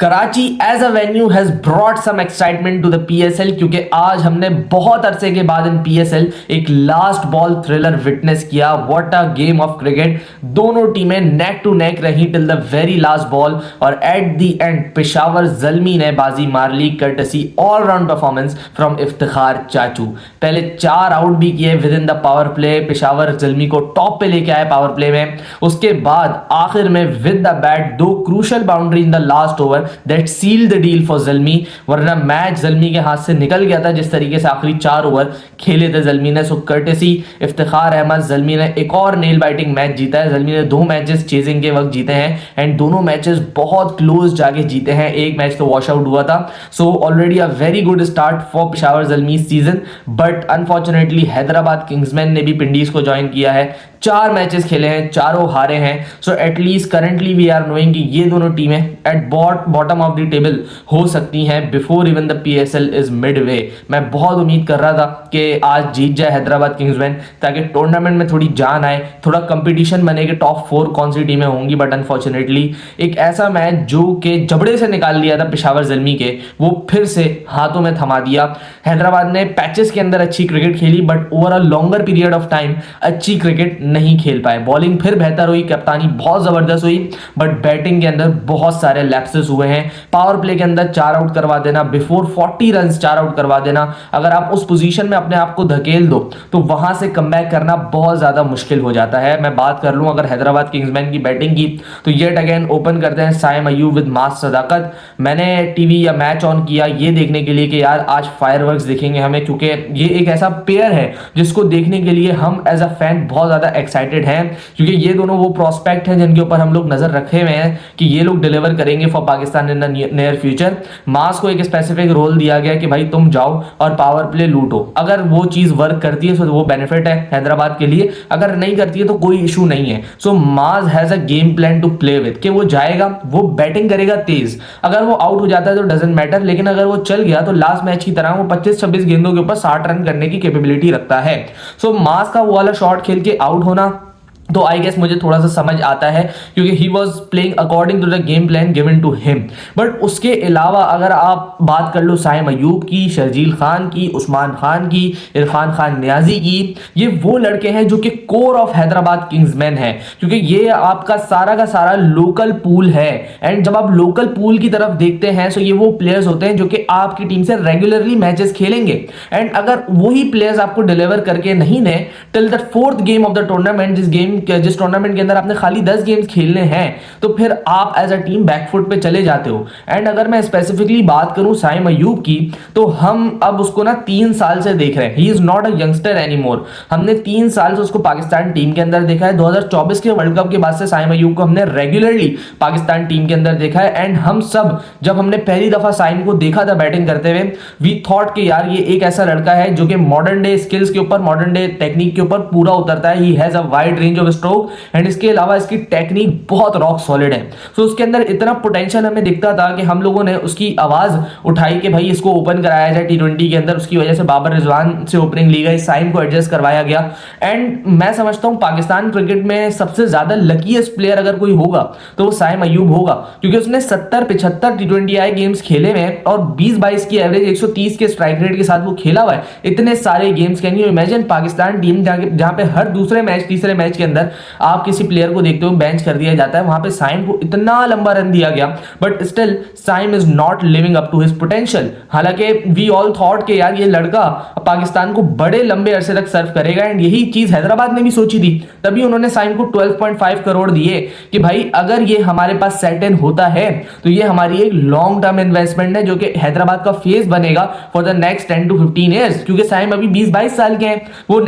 Karachi as a venue has brought some excitement to the PSL क्योंकि आज हमने बहुत अरसे के बाद इन पीएसएल एक लास्ट बॉल थ्रिलर विटनेस किया। What a game of cricket. दोनों टीमें नेक टू नेक रही till the very last ball और at the end Peshawar Zalmi ने बाजी मार ली courtesy all round performance from Iftikhar Chachu. पहले 4 आउट भी किए within the power play. Peshawar Zalmi को टॉप पे लेके आए पावर प्ले में। उसके बाद आखिर में with the bat 2 crucial boundary in the last over that seal the deal for Zalmi, वरना मैच ज़ल्मी के हाथ से निकल गया था जिस तरीके से आखिरी 4 ओवर खेले थे ज़ल्मी ने। सो कर्टेसी इफ्तिखार अहमद ज़ल्मी ने एक और नेल बाइटिंग मैच जीता है। ज़ल्मी ने 2 मैचेस चेजिंग के वक्त जीते हैं एंड दोनों मैचेस बहुत क्लोज जाके जीते हैं। एक मैच तो वॉश आउट हुआ था। So already a very good start for Peshawar Zalmi season, but unfortunately Hyderabad Kingsman ने भी पिंडीज को ज्वाइन किया है। 4 मैचेस खेले हैं, चारों हारे हैं। So at least currently we are knowing कि ये दोनों टीमें at bottom of the table हो सकती हैं before even the PSL is midway. मैं बहुत उम्मीद कर रहा था कि आज जीत जाए हैदराबाद किंग्समैन ताकि टूर्नामेंट में थोड़ी जान आए, थोड़ा कंपटीशन बने कि टॉप 4 कौन सी टीमें होंगी। बट अनफॉर्चुनेटली एक ऐसा मैच जो कि जबड़े से निकाल लिया था पेशावर ज़ल्मी के, वो फिर से हाथों में थमा दिया। हैदराबाद ने पैचेस के अंदर अच्छी क्रिकेट खेली but over a longer period of time अच्छी क्रिकेट नहीं खेल पाए। बॉलिंग फिर बेहतर हुई, कप्तानी बहुत जबरदस्त हुई, बट बैटिंग के अंदर बहुत सारे लैप्सेस हुए हैं। पावर प्ले के अंदर 4 आउट करवा देना, बिफोर 40 रन 4 आउट करवा देना, अगर आप उस पोजीशन में अपने आप को धकेल दो तो वहां से कमबैक करना बहुत ज्यादा मुश्किल हो जाता है। मैं बात कर लूं अगर हैदराबाद किंग्समैन की बैटिंग की तो येट अगेन ओपन करते हैं साइम अयूब विद मास सदाकत। मैंने टीवी या मैच ऑन किया ये देखने के लिए कि यार आज फायरवर्क्स दिखेंगे हमें, क्योंकि ये एक ऐसा पेयर है जिसको देखने के लिए हम एज अ फैन बहुत ज्यादा एक्साइटेड हैं, क्योंकि ये दोनों वो प्रोस्पेक्ट हैं जिनके ऊपर हम लोग नजर रखे हुए हैं कि ये लोग डिलीवर करेंगे for Pakistan in the near future. मास को एक स्पेसिफिक रोल दिया गया कि भाई तुम जाओ और पावर प्ले लूटो। अगर वो चीज वर्क करती है तो वो बेनिफिट है हैदराबाद के लिए, अगर नहीं करती है तो कोई इशू नहीं है। सो मास has a game plan to play with कि वो जाएगा, वो बैटिंग करेगा तेज, अगर वो आउट हो जाता है तो डजंट मैटर, लेकिन अगर वो चल गया तो लास्ट मैच की तरह वो 25-26 गेंदों के ऊपर 60 रन करने की कैपेबिलिटी रखता है। सो मास का वो वाला शॉट खेल के आउट होना तो आई गेस मुझे थोड़ा सा समझ आता है क्योंकि he was playing according to the game plan given to him. But उसके अलावा अगर आप बात कर लो साइम अयूब की, शर्जील खान की, उस्मान खान की, इरफान खान नियाजी की, ये वो लड़के हैं जो कि कोर ऑफ हैदराबाद किंग्समैन है, क्योंकि ये आपका सारा का सारा लोकल पूल है। एंड जब आप लोकल पूल की तरफ देखते हैं तो ये वो प्लेयर्स होते हैं जो कि आपकी टीम से रेगुलरली मैचेस खेलेंगे। एंड अगर वही प्लेयर्स आपको डिलीवर करके नहीं दें till the 4th game of the tournament, जिस टूर्नामेंट के अंदर आपने खाली 10 गेम्स खेलने हैं, तो फिर आप एज अ टीम बैकफुट पे चले जाते हो। एंड अगर मैं स्पेसिफिकली बात करूं साइम अयूब की, तो हम अब उसको ना 3 साल से देख रहे हैं। He is not a youngster anymore. हमने 3 साल से उसको पाकिस्तान टीम के अंदर देखा है। 2024 के वर्ल्ड कप के बाद से साइम अयूब को हमने रेगुलरली पाकिस्तान टीम के अंदर देखा है। एंड हम सब जब हमने पहली दफा साइम को देखा था बैटिंग करते हुए, वी थॉट कि यार ये एक ऐसा लड़का है जो कि मॉडर्न डे स्किल्स के ऊपर, मॉडर्न डे टेक्निक के ऊपर पूरा उतरता है। He has a wide range of stroke and इसके अलावा इसकी टेक्निक बहुत रॉक सॉलिड है। सो उसके अंदर इतना पोटेंशियल हमें दिखता था कि हम लोगों ने उसकी आवाज उठाई कि भाई इसको ओपन कराया जाए T20 के अंदर। उसकी वजह से बाबर रिजवान से ओपनिंग ली गई, साइम को एडजस्ट करवाया गया। एंड मैं समझता हूं पाकिस्तान क्रिकेट में सबसे ज्यादा लकीएस्ट प्लेयर अगर कोई होगा तो वो साइम अयूब होगा, क्योंकि उसने 70-75 T20I गेम्स खेले हुए और 20-22 की एवरेज 130 के स्ट्राइक रेट के साथ वो खेला हुआ है इतने सारे games. Can you imagine Pakistan team जहां पे हर दूसरे मैच तीसरे मैच के अंदर आप किसी प्लेयर को देखते हो बेंच कर दिया जाता है, वहां पे साइम को इतना लंबा रन दिया गया, but still Saim is not living up to his potential. हालांकि वी ऑल थॉट कि यार ये लड़का पाकिस्तान को बड़े लंबे अरसे तक सर्व करेगा, एंड यही चीज हैदराबाद ने भी सोची थी। तभी उन्होंने साइम को 12.5 करोड़ दिए कि भाई अगर ये हमारे पास सेट इन होता है तो ये हमारी एक लॉन्ग टर्म इन्वेस्टमेंट है जो कि हैदराबाद का फेस बनेगा for the next 10 to 15 years. क्योंकि साइम अभी 20-22 साल के हैं, वो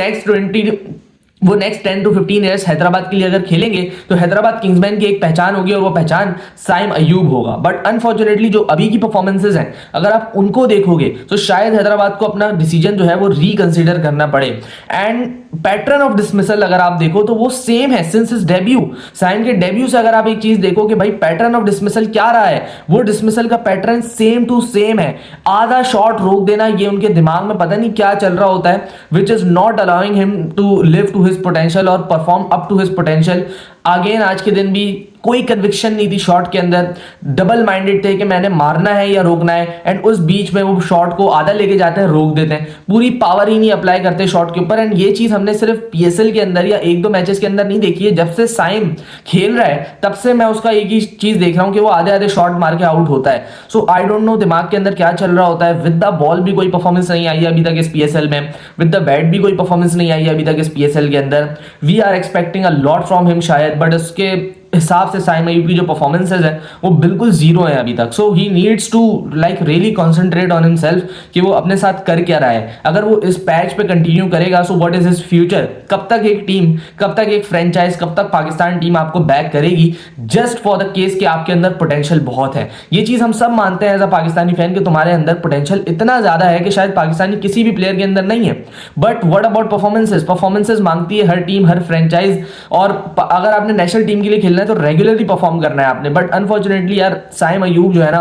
नेक्स्ट 10 to 15 ईयर्स हैदराबाद के लिए अगर खेलेंगे तो हैदराबाद किंग्समैन की एक पहचान होगी और वो पहचान साइम अयूब होगा। बट अनफॉर्चुनेटली जो अभी की परफॉर्मेंसेज हैं अगर आप उनको देखोगे तो शायद हैदराबाद को अपना डिसीजन जो है वो रिकंसीडर करना पड़े। एंड पैटर्न ऑफ डिसमिसल अगर आप देखो तो वो सेम है सिंस हिज डेब्यू। साइम के डेब्यू से अगर आप एक चीज देखो कि भाई पैटर्न ऑफ डिसमिसल क्या रहा है, वो डिसमिसल का पैटर्न सेम टू सेम है। आधा शॉट रोक देना, ये उनके दिमाग में पता नहीं क्या चल रहा होता है, which is not allowing him to live to his potential और perform up to his potential. Again आज के दिन भी कोई कन्विक्शन नहीं थी शॉट के अंदर, डबल माइंडेड थे कि मैंने मारना है या रोकना है, एंड उस बीच में वो शॉट को आधा लेके जाते हैं, रोक देते हैं, पूरी पावर ही नहीं अप्लाई करते शॉट के ऊपर। एंड ये चीज हमने सिर्फ पीएसएल के अंदर या एक दो मैचेस के अंदर नहीं देखी है, जब से साइम खेल रहा है तब से मैं उसका एक ही चीज देख रहा हूं कि वो आधे आधे शॉट मार के आउट होता है। सो आई डोंट नो दिमाग के अंदर क्या चल रहा होता है। विद द बॉल भी कोई परफॉर्मेंस नहीं आई है अभी तक इस पीएसएल में, विद द बैट भी कोई परफॉर्मेंस नहीं आई है अभी तक इस पीएसएल के अंदर। We are expecting a lot from him शायद, बट उसके हिसाब से साइम अयूब की जो परफॉर्मेंसेज है वो बिल्कुल जीरो है अभी तक। So he needs to like really concentrate on himself कि वो अपने साथ कर क्या रहा है। अगर वो इस पैच पे कंटिन्यू करेगा so what is his future, कब तक एक टीम, कब तक एक फ्रेंचाइज, कब तक पाकिस्तान टीम आपको बैक करेगी जस्ट फॉर द केस कि आपके अंदर पोटेंशियल बहुत है। ये चीज हम सब मानते हैं एज अ पाकिस्तानी फैन कि तुम्हारे अंदर पोटेंशियल इतना ज्यादा है कि शायद पाकिस्तानी किसी भी प्लेयर के अंदर नहीं है। But what about performances, performances मांगती है हर टीम, हर फ्रेंचाइज। और अगर आपने नेशनल टीम के लिए खेलना है तो रेगुलरली परफॉर्म करना है आपने। बट अनफॉर्चुनेटली यार साइम अयूब जो है ना,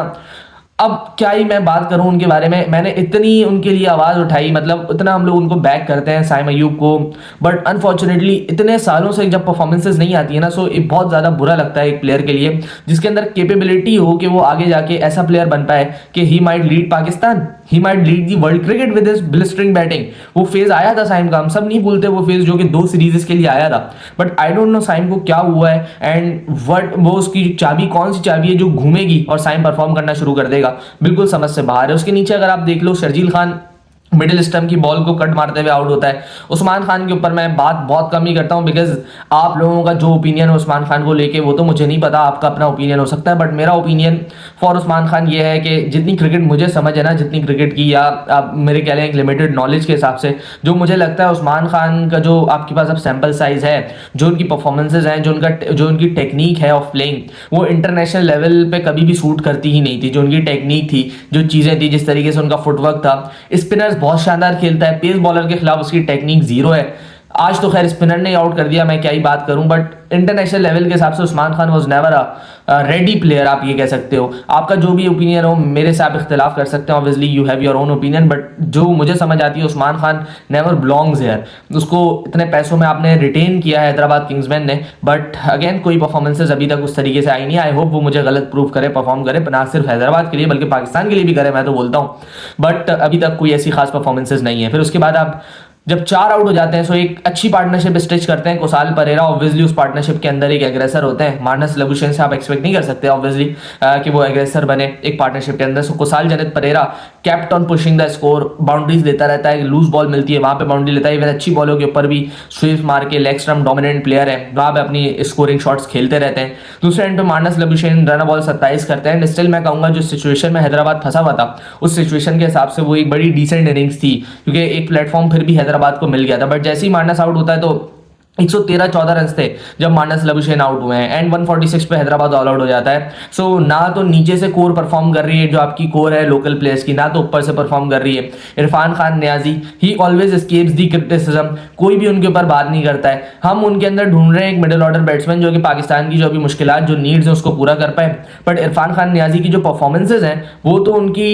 अब क्या ही मैं बात करूं उनके बारे में, मैंने इतनी उनके लिए आवाज उठाई, मतलब उतना हम लोग उनको बैक करते हैं साइम अयूब को, बट अनफॉर्चुनेटली इतने सालों से जब परफॉर्मेंसेज नहीं आती है ना, सो ये बहुत ज्यादा बुरा लगता है एक प्लेयर के लिए जिसके अंदर कैपेबिलिटी हो कि वो आगे जाके ऐसा प्लेयर बन पाए कि he might lead Pakistan, he might lead the world cricket with his blistering batting. वो फेज आया था साइम का, हम सब नहीं भूलते वो फेज जो कि 2 सीरीज के लिए आया था। But I don't know Saim को क्या हुआ है एंड व्हाट, वो उसकी चाबी कौन सी चाबी है जो घूमेगी और साइम परफॉर्म करना शुरू कर देगा, बिल्कुल समझ से बाहर है। उसके नीचे अगर आप देख लो शर्जील खान मिडिल स्टंप की बॉल को कट मारते हुए आउट होता है। उस्मान खान के ऊपर मैं बात बहुत कम ही करता हूं बिकॉज आप लोगों का जो ओपिनियन है उस्मान खान को लेके वो तो मुझे नहीं पता, आपका अपना ओपिनियन हो सकता है, बट मेरा ओपिनियन फॉर उस्मान खान ये है कि जितनी क्रिकेट मुझे समझ है ना, जितनी क्रिकेट की या आप मेरे कह लें एक लिमिटेड नॉलेज के हिसाब से जो मुझे लगता है उस्मान खान का जो आपके पास अब सैंपल साइज है, जो उनकी परफॉर्मेंसेज हैं, जो उनकी टेक्निक है ऑफ प्लेइंग, वो इंटरनेशनल लेवल पे कभी भी सूट करती ही नहीं थी। जो उनकी टेक्निक थी, जो चीज़ें थी, जिस तरीके से उनका फुटवर्क था, स्पिनर्स बहुत शानदार खेलता है, पेस बॉलर के खिलाफ उसकी टेक्निक जीरो है। आज तो खैर स्पिनर ने आउट कर दिया, मैं क्या ही बात करूं, बट इंटरनेशनल लेवल के हिसाब से Usman Khan was never a ready player, आप ये कह सकते हो। आपका जो भी ओपिनियन हो मेरे से आप इख्तिलाफ कर सकते हैं, obviously you have your own opinion, but जो मुझे समझ आती है Usman Khan never belongs here. उसको इतने पैसों में आपने रिटेन किया है हैदराबाद किंग्समैन ने, बट अगेन कोई परफॉर्मेंसेज अभी तक उस तरीके से आई नहीं। आई होप वो मुझे गलत प्रूव करे, परफॉर्म करे, ना सिर्फ हैदराबाद के लिए बल्कि पाकिस्तान के लिए भी करे, मैं तो बोलता हूँ। बट अभी तक कोई ऐसी खास परफॉर्मेंसेज नहीं है। फिर उसके बाद आप जब 4 आउट हो जाते हैं सो एक अच्छी पार्टनरशिप स्टिच करते हैं कुसाल परेरा, ऑब्वियसली उस पार्टनरशिप के अंदर एक एग्रेसर होते हैं। मार्नस लबुशेन से आप एक्सपेक्ट नहीं कर सकते ऑब्वियसली कि वो एग्रेसर बने एक पार्टनरशिप के अंदर। So Kusal Janith Perera kept on pushing the score, boundaries देता रहता है, लूज बॉल मिलती है वहां पे बाउंड्री लेता है, इवन अच्छी बॉलों के ऊपर भी स्वीप मार के लेग स्टंप डोमिनेंट प्लेयर है, वहां पे अपनी स्कोरिंग शॉट्स खेलते रहते हैं। दूसरे एंड पे मार्नस लबुशेन रन बॉल 27 करते हैं। स्टिल मैं कहूंगा जो सिचुएशन में हैदराबाद फंसा हुआ था उस सिचुएशन के हिसाब से वो एक बड़ी डिसेंट इनिंग्स थी, क्योंकि एक प्लेटफॉर्म फिर भी हैदराबाद को मिल गया था। बट जैसे ही मार्नस आउट होता है तो 113-14 रन थे जब मार्नस लबुशेन आउट हुए हैं एंड 146 पे हैदराबाद ऑल आउट हो जाता है। सो ना तो नीचे से कोर परफॉर्म कर रही है जो आपकी कोर है लोकल प्लेयर्स की, ना तो ऊपर से परफॉर्म कर रही है। Irfan Khan Niazi he always escapes the criticism, कोई भी उनके ऊपर बात नहीं करता है। हम उनके अंदर ढूंढ रहे हैं एक मिडिल ऑर्डर बैट्समैन जो कि पाकिस्तान की जो भी मुश्किलात जो नीड्स है उसको पूरा कर पाए। बट इरफान खान नियाजी की जो परफॉर्मेंसेज हैं वो तो उनकी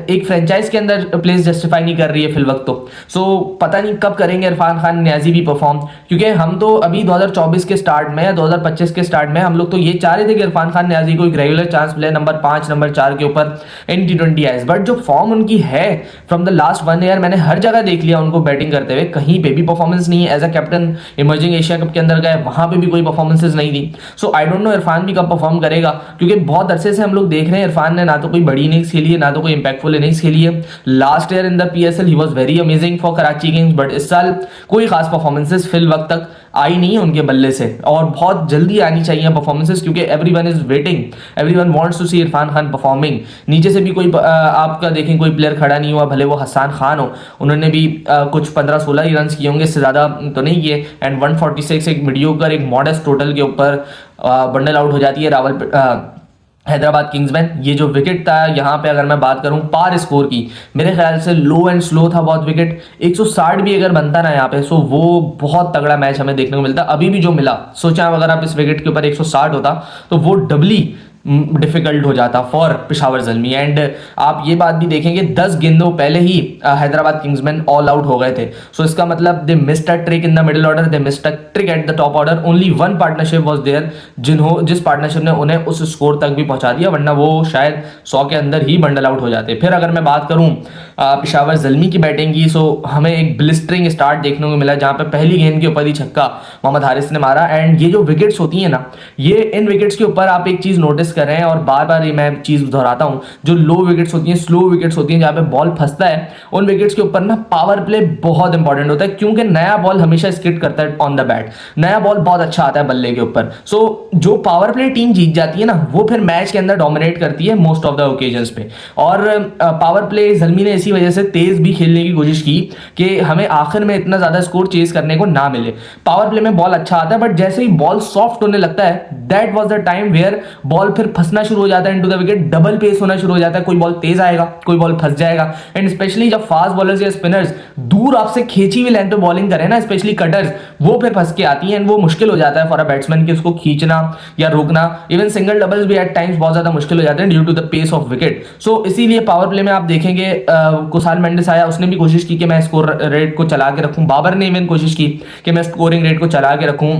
एक फ्रेंचाइज के अंदर प्लेस जस्टिफाई नहीं कर रही है फिल वक्त तो। सो पता नहीं कब करेंगे इरफान खान नियाजी भी परफॉर्म, क्योंकि हम तो अभी 2024 के स्टार्ट में या 2025 के स्टार्ट में हम लोग तो ये चाह रहे थे कि इरफान खान नियाजी को एक रेगुलर चांस मिले नंबर 5 नंबर 4 के ऊपर इन T20 आईज। बट जो फॉर्म उनकी है फ्रॉम द लास्ट 1 ईयर, मैंने हर जगह देख लिया उनको बैटिंग करते हुए, कहीं पे भी परफॉर्मेंस नहीं है। As a captain emerging Asia cup के अंदर गए, वहां पे भी कोई परफॉर्मेंसेज नहीं थी। सो आई डोंट नो इरफान भी कब परफॉर्म करेगा, क्योंकि बहुत अरसे से हम लोग देख रहे हैं इरफान ने ना तो कोई बड़ी इनिंग्स खेली है ना तो कोई इंपैक्टफुल इनिंग्स खेली है। Last year in the PSL he was very amazing for Karachi Kings, but इस साल कोई खास परफॉर्मेंसेज फिल वक्त तक आई नहीं है उनके बल्ले से, और बहुत जल्दी आनी चाहिए परफॉर्मेंसेस, क्योंकि everyone is waiting, everyone wants to see Irfan Khan performing. नीचे से भी कोई आपका देखें कोई प्लेयर खड़ा नहीं हुआ, भले वो हसन खान हो, उन्होंने भी कुछ 15-16 ही रन किए होंगे, इससे ज़्यादा तो नहीं किए। एंड 146 एक मीडियोकर एक मॉडेस्ट टोटल के ऊपर बंडल आउट हो जाती है हैदराबाद किंग्समैन। ये जो विकेट था यहाँ पे अगर मैं बात करूँ पार स्कोर की, मेरे ख्याल से लो एंड स्लो था बहुत विकेट। 160 भी अगर बनता ना यहाँ पे सो वो बहुत तगड़ा मैच हमें देखने को मिलता। अभी भी जो मिला, सोचा अगर आप इस विकेट के ऊपर 160 होता तो वो डबली डिफिकल्ट हो जाता फॉर पेशावर ज़ल्मी। एंड आप ये बात भी देखेंगे 10 गेंदों पहले ही हैदराबाद किंग्समैन ऑल आउट हो गए थे। सो इसका मतलब they missed a trick in the middle order, they missed a trick at the top order. Only one partnership was there जिस पार्टनरशिप ने उन्हें उस स्कोर तक भी पहुंचा दिया, वरना वो शायद 100 के अंदर ही बंडल आउट हो जाते। फिर अगर मैं बात करूं पेशावर ज़ल्मी की बैटिंग की, सो हमें एक ब्लिस्टरिंग स्टार्ट देखने को मिला जहां पे पहली गेंद के ऊपर ही छक्का मोहम्मद हारिस ने मारा। एंड ये जो विकेट्स होती है ना, ये इन विकेट्स के ऊपर आप एक चीज नोटिस कर रहे हैं, और बार बार ये मैं चीज दोहराता हूं, जो लो विकेट्स होती हैं, स्लो विकेट्स होती हैं, जहां पे बॉल फंसता है, उन विकेट्स के ऊपर ना पावर प्ले बहुत इंपॉर्टेंट होता है, क्योंकि नया बॉल हमेशा स्किट करता है ऑन द बैट, नया बॉल बहुत अच्छा आता है बल्ले के ऊपर। सो जो पावर प्ले टीम जीत जाती है ना, वो फिर मैच के अंदर डोमिनेट करती है मोस्ट ऑफ द ओकेजन्स पे। और पावर प्ले ज़ल्मी ने इसी वजह से तेज भी खेलने की कोशिश की कि हमें आखिर में इतना ज्यादा स्कोर चेज करने को ना मिले। पावर प्ले में बॉल अच्छा आता है, बट जैसे ही बॉल सॉफ्ट होने लगता है, that was the time where ball फिर फंसना शुरू हो जाता है into the wicket, double pace होना शुरू हो जाता है, कोई बॉल तेज आएगा, कोई बॉल फंस जाएगा। एंड स्पेशली जब फास्ट बॉलर्स या स्पिनर्स दूर आपसे खींची हुई लेंथ पे बॉलिंग करें ना, स्पेशली कटर्स, वो फिर फंस के आती है, एंड वो मुश्किल हो जाता है फॉर अ बैट्समैन कि उसको खींचना या रोकना। इवन सिंगल डबल्स भी एट टाइम्स बहुत ज्यादा मुश्किल हो जाते हैं due to the pace of wicket. So इसीलिए पावर प्ले में आप देखेंगे कुसाल मेंडिस आया, उसने भी कोशिश की कि मैं स्कोर रेट को चला के रखूं, बाबर ने इवन कोशिश की कि मैं स्कोरिंग रेट को चला के रखूं।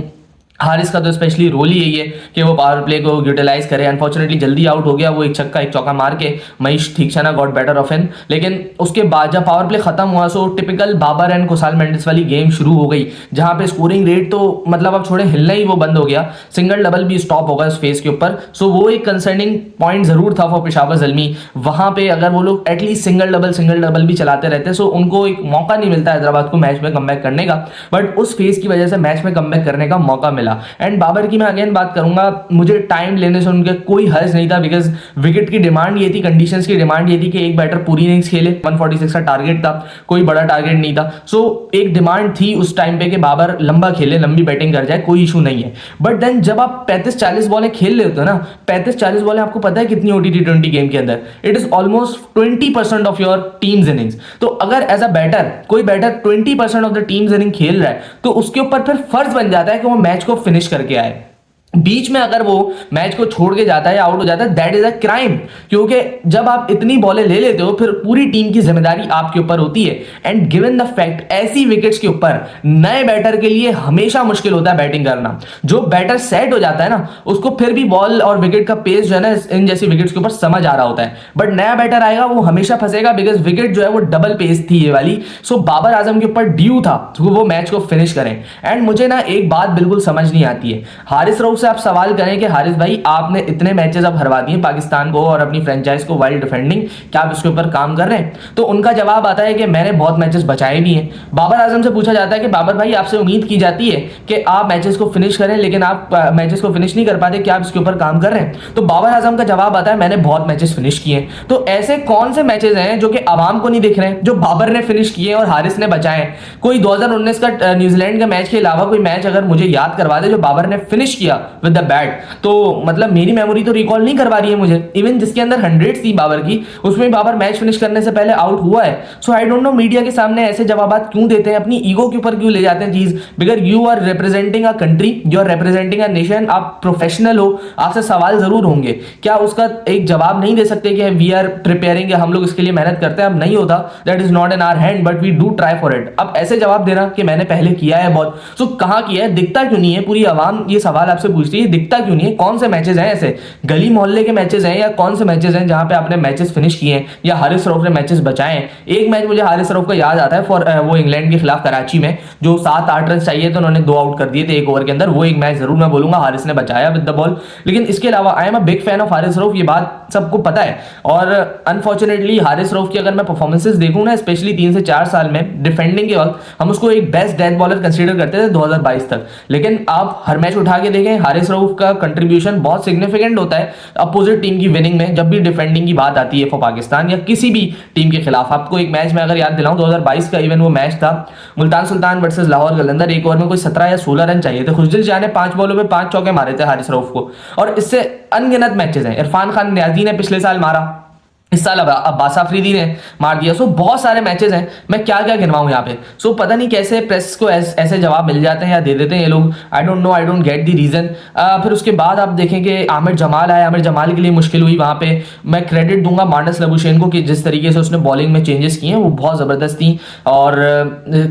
हारिस का तो स्पेशली रोल ही यही है कि वो पावर प्ले को यूटिलाइज करे। अनफॉर्चुनेटली जल्दी आउट हो गया वो, एक छक्का एक चौका मार के Maheesh Theekshana got better of him. लेकिन उसके बाद जब पावर प्ले खत्म हुआ, so typical Babar and Kusal Mendis वाली गेम शुरू हो गई, जहां पे स्कोरिंग रेट तो मतलब अब छोड़े हिलना ही वो बंद हो गया, सिंगल डबल भी स्टॉप हो गया उस फेस के ऊपर। सो वो एक कंसर्निंग पॉइंट जरूर था फॉर पेशावर ज़ल्मी। वहां पे अगर वो लोग एटलीस्ट सिंगल डबल भी चलाते रहते, सो उनको एक मौका नहीं मिलता हैदराबाद को मैच में कमबैक करने का, बट उस फेस की वजह से मैच में कमबैक करने का मौका मिला। एंड बाबर की मैं अगेन बात करूंगा, मुझे टाइम लेने से उनके कोई हर्ज नहीं था, बिकॉज विकेट की डिमांड ये थी, कंडीशंस की डिमांड ये थी कि एक बैटर पूरी इनिंग्स खेले, 146 का टारगेट था, कोई बड़ा टारगेट नहीं था। सो एक डिमांड थी उस टाइम पे कि बाबर लंबा खेले, लंबी बैटिंग कर जाए, कोई इशू नहीं है। बट देन जब आप 35-40 बॉलें खेल रहे होते हो ना, 35-40 बॉलें आपको पता है कितनी होती T20 गेम के अंदर, it is almost 20% of your team's innings. तो अगर एज अ बैटर कोई batter 20% of the team's inning खेल रहा है, तो उसके ऊपर फिर फर्ज बन जाता है कि वो मैच को फिनिश करके आए। बीच में अगर वो मैच को छोड़ के जाता है या आउट हो जाता है, दैट इज अ क्राइम, क्योंकि जब आप इतनी बॉलें ले लेते हो, फिर पूरी टीम की जिम्मेदारी आपके ऊपर होती है। एंड गिवन द फैक्ट, ऐसी विकेट्स के ऊपर नए बैटर के लिए हमेशा मुश्किल होता है बैटिंग करना। जो बैटर सेट हो जाता है ना, उसको फिर भी बॉल और विकेट का पेस जो है ना, इन जैसी विकेट्स के ऊपर समझ आ रहा होता है, बट नया बैटर आएगा वो हमेशा फंसेगा, बिकॉज विकेट जो है वो डबल पेस थी ये वाली। सो बाबर आजम के ऊपर ड्यू था तो वो मैच को फिनिश करें। एंड मुझे ना एक बात बिल्कुल समझ नहीं आती है, हारिस रऊफ से आप सवाल करें कि हारिस भाई आपने इतने मैचेस अब हरवा दिए पाकिस्तान को और अपनी फ्रेंचाइज को वाइल्ड डिफेंडिंग, क्या आप इसके ऊपर काम कर रहे हैं? तो उनका जवाब आता है कि मैंने बहुत मैचेस बचाए भी हैं। बाबर आजम से पूछा जाता है कि बाबर भाई आपसे उम्मीद की जाती है कि आप मैचेस को फिनिश करें, लेकिन आप मैचेस को फिनिश नहीं कर पाते, क्या आप इसके ऊपर काम कर रहे हैं? तो बाबर आजम का जवाब आता है मैंने बहुत मैचेस फिनिश किए। तो ऐसे कौन से मैचेस हैं जो कि आवाम को नहीं दिख रहे हैं, जो बाबर ने फिनिश किए और हारिस ने बचाए? कोई 2019 का न्यूजीलैंड का मैच के अलावा कोई मैच अगर मुझे याद करवा दे जो बाबर ने फिनिश किया विद द बैट, तो मतलब मेरी मेमोरी तो रिकॉल नहीं करवा रही है मुझे। इवन जिसके अंदर 100 थी बाबर की, उसमें बाबर मैच फिनिश करने से पहले आउट हुआ है। सो आई डोंट नो मीडिया के सामने ऐसे जवाब क्यों देते हैं, अपनी ईगो के ऊपर क्यों ले जाते हैं चीज। Because you are representing a country, you are representing a nation, आप प्रोफेशनल हो, आपसे सवाल जरूर होंगे, क्या उसका एक जवाब नहीं दे सकते कि वी आर प्रिपेयरिंग, हम लोग इसके लिए मेहनत करते हैं? अब नहीं होता, that is not in our hand, but we do try for it. अब ऐसे जवाब देना कि मैंने पहले किया है बहुत, सो कहां किया है, दिखता क्यों नहीं है? पूरी आवाम ये सवाल आपसे पूछती है, दिखता क्यों नहीं है? कौन से मैचेस हैं ऐसे, गली मोहल्ले के मैचेस हैं, या कौन से मैचेस हैं जहां पे आपने मैचेस फिनिश किए हैं या हारिस रऊफ ने मैचेस बचाए हैं? एक मैच मुझे हारिस रऊफ का याद आता है फॉर वो इंग्लैंड के खिलाफ कराची में, जो 7-8 रन चाहिए तो उन्होंने 2 आउट कर दिए थे 1 ओवर के अंदर। वो एक मैच जरूर मैं बोलूंगा हारिस ने बचाया विद द बॉल। लेकिन इसके अलावा I am a big fan of Haris Rauf, ये बात सबको पता है। और अनफॉर्चुनेटली हारिस रऊफ की अगर मैं परफॉर्मेंसेस देखूं ना, स्पेशली 3 से 4 साल में डिफेंडिंग के वक्त, हम उसको एक बेस्ट डेथ बॉलर कंसीडर करते थे 2022 तक। लेकिन आप हर मैच उठा के देखें, हारिस रऊफ का कंट्रीब्यूशन बहुत सिग्निफिकेंट होता है अपोजिट टीम की विनिंग में, जब भी डिफेंडिंग की बात आती है फॉर पाकिस्तान या किसी भी टीम के खिलाफ। आपको एक मैच में अगर याद दिलाऊं, 2022 का इवन वो मैच था मुल्तान सुल्तान वर्सेस लाहौर कलंदर, 1 ओवर में कोई 17 या 16 रन चाहिए थे, खुशदिल शाह ने 5 बॉलों पे 5 चौके मारे थे हारिस रऊफ को। और इससे अनगिनत मैचेस हैं, इरफान खान न्याजी ने पिछले साल मारा, इस साल अब्बास अफरीदी ने मार दिया। सो बहुत सारे मैचेस हैं, मैं क्या क्या गिनवाऊं यहाँ पे। सो पता नहीं कैसे प्रेस को ऐसे जवाब मिल जाते हैं या दे देते हैं ये लोग, I don't know, I don't get the reason. फिर उसके बाद आप देखें कि आमिर जमाल आया, आमिर जमाल के लिए मुश्किल हुई वहाँ पे। मैं क्रेडिट दूंगा मार्नस लबुशेन को कि जिस तरीके से उसने बॉलिंग में चेंजेस किए हैं वो बहुत ज़बरदस्त थी, और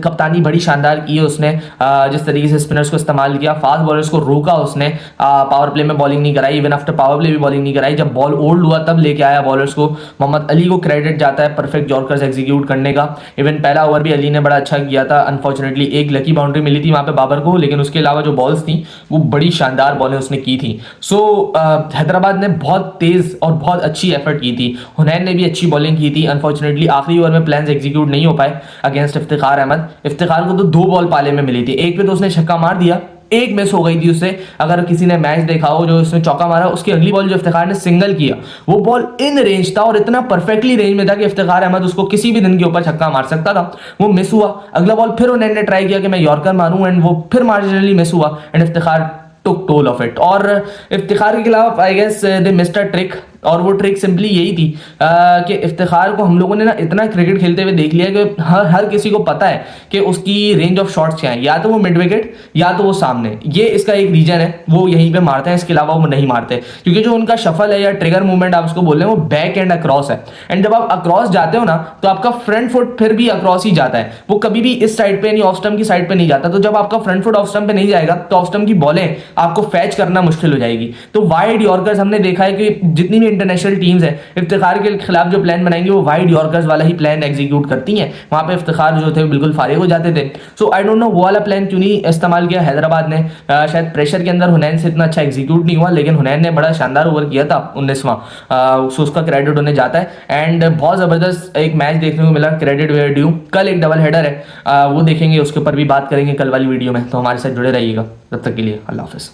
कप्तानी बड़ी शानदार की है उसने। जिस तरीके से स्पिनर्स को इस्तेमाल किया, फास्ट बॉलर्स को रोका उसने, पावर प्ले में बॉलिंग नहीं कराई, इवन आफ्टर पावर प्ले भी बॉलिंग नहीं कराई, जब बॉल ओल्ड हुआ तब लेके आया बॉलर्स को। मोहम्मद अली को क्रेडिट जाता है परफेक्ट यॉर्कर्स एग्जीक्यूट करने का। इवन पहला ओवर भी अली ने बड़ा अच्छा किया था। अनफॉर्चुनेटली एक लकी बाउंड्री मिली थी वहां पे बाबर को, लेकिन उसके अलावा जो बॉल्स थी वो बड़ी शानदार बॉलें उसने की थी। सो हैदराबाद ने बहुत तेज और बहुत अच्छी एफर्ट की थी। हुनैन ने भी अच्छी बॉलिंग की थी। अनफॉर्चुनेटली आखिरी ओवर में प्लान्स एग्जीक्यूट नहीं हो पाए अगेंस्ट इफ्तिखार अहमद। इफ्तिखार को तो 2 बॉल पाले में मिली थी, एक पे तो उसने छक्का मार दिया, एक मिस हो गई थी उससे। अगर किसी ने मैच देखा हो, जो उसने चौका मारा, उसकी अगली बॉल जो इफ्तिखार ने सिंगल किया वो बॉल इन रेंज था और इतना परफेक्टली रेंज में था कि इफ्तिखार अहमद उसको किसी भी दिन के ऊपर छक्का मार सकता था। वो मिस हुआ। अगला बॉल फिर उन्होंने ट्राई किया कि मैं यॉर्कर मारूं, एंड वो फिर मार्जिनली मिस हुआ, and Iftikhar took toll of it. और इफ्तिखार के खिलाफ I guess they missed a trick, और वो ट्रिक सिंपली यही थी कि इफ्तिखार को हम लोगों ने ना इतना क्रिकेट खेलते हुए देख लिया कि हर किसी को पता है कि उसकी रेंज ऑफ शॉट्स क्या है, या तो वो मिड विकेट या तो वो सामने, ये इसका एक रीजन है, वो यहीं पे मारते हैं, इसके अलावा वो नहीं मारते। क्योंकि जो उनका शफल है या ट्रिगर मूवमेंट आप उसको बोल रहे हैं, वो बैक एंड अक्रॉस है, एंड जब आप अक्रॉस जाते हो ना तो आपका फ्रंट फुट फिर भी अक्रॉस ही जाता है, वो कभी भी इस साइड पे यानी ऑफ स्टंप की साइड पे नहीं जाता। तो जब आपका फ्रंट फुट ऑफ स्टंप पे नहीं जाएगा तो ऑफ स्टंप की बॉलें आपको फैच करना मुश्किल हो जाएगी। तो वाइड यॉर्कर्स हमने देखा है कि जितनी भी इंटरनेशनल टीम्स है इफ्तिखार के खिलाफ जो प्लान बनाएंगे वो वाइड यॉर्कर्स वाला ही प्लान एग्जीक्यूट करती हैं। वहां पे इफ्तिखार जो थे बिल्कुल फारिग हो जाते थे। सो आई डोंट नो वो वाला प्लान क्यों नहीं इस्तेमाल किया हैदराबाद ने। शायद प्रेशर के अंदर हुनैन से इतना अच्छा एग्जीक्यूट नहीं हुआ, लेकिन हुनैन ने बड़ा शानदार ओवर किया था 19वां, सो उसका क्रेडिट उन्हें जाता है। एंड बहुत जबरदस्त एक मैच देखने को मिला, क्रेडिट वेयर ड्यू। कल एक डबल हेडर है, वो देखेंगे, उसके ऊपर भी बात करेंगे कल वाली वीडियो में, तो हमारे साथ जुड़े रहिएगा। तब तक के लिए अल्लाह हाफिज़।